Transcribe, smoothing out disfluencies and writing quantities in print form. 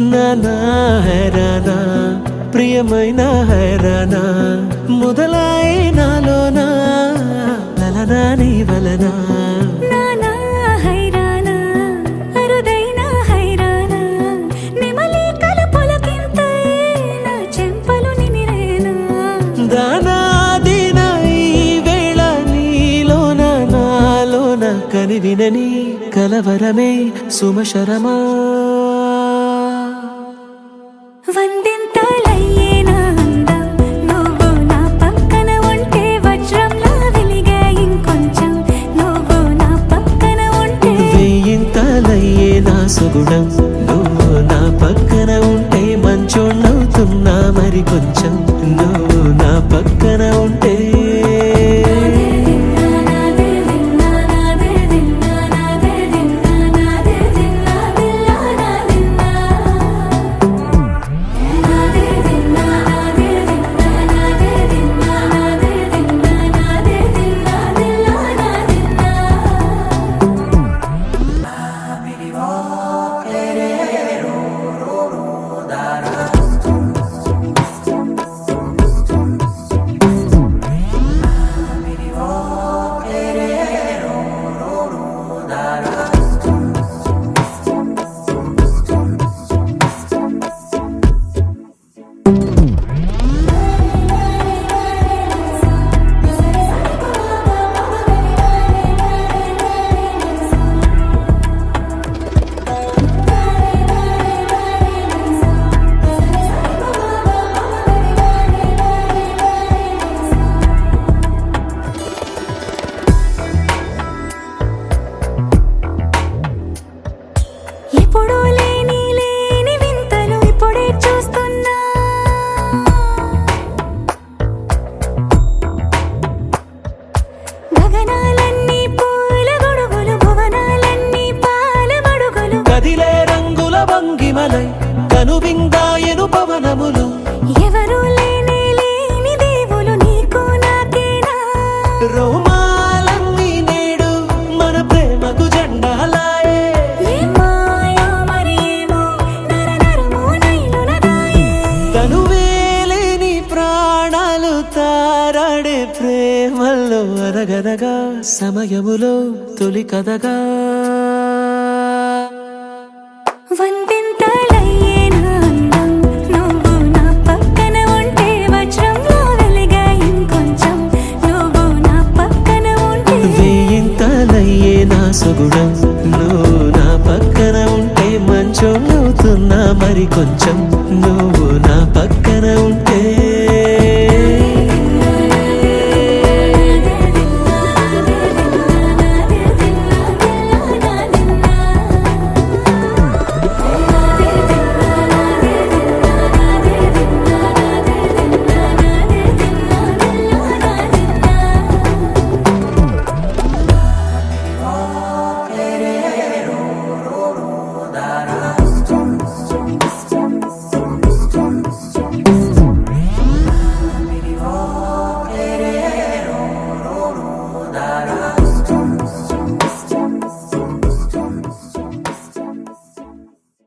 నానా హైరానా ప్రియమైన హైరానా మొదలాయి నాలోనా లలనా నీ వలనా నానా హైరానా అరుదైన హైరానా నిమలి కలుపులకింతై నా చెంపలు నిమిరేనా దానా దినా ఈ వేళ నీలోన నాలోన కనివినని కలవరమే సుమశరమా వందింతలయ్యేనా అందం నువ్వు నా పక్కన ఉంటే వజ్రంలా వెలిగే ఇంకొంచెం నువ్వు నా పక్కన ఉంటే వెయ్యింతలయ్యే నా సుగుణం నువ్వు నా పక్కన ఉంటే మంచోణ్ణవుతున్నా మరి కొంచెం నువ్వు నా పక్కన ఉంటే ఎప్పుడూ లేని వింతలు ఇప్పుడే చూస్తున్నా గగనాలన్నీ పూల గొడుగులు భువనాలన్నీ పాల మడుగులు కదిలే రంగుల భంగిమలై కనువిందాయను పవనములు ఎవరు లేని దేవులు నీకు నాకేనా రోమాలన్నీ నేడు మన ప్రేమకు జెండాలాయే మాయా మరేమో నరనరమో నైలునదాయే తనువేలేని ప్రాణాలు తారాడే ప్రేమల్లో అనగనగా సమయములో తొలి కథగా వందింతలయ్యేనా అందం నువ్వు నా పక్కన ఉంటే వజ్రంలా వెలిగే ఇంకొంచెం నువ్వు నా పక్కన ఉంటే వెయ్యింతలయ్యే నా సుగుణం నువ్వు నా పక్కన ఉంటే మంచోణ్ణవుతున్నా మరి కొంచెం నువ్వు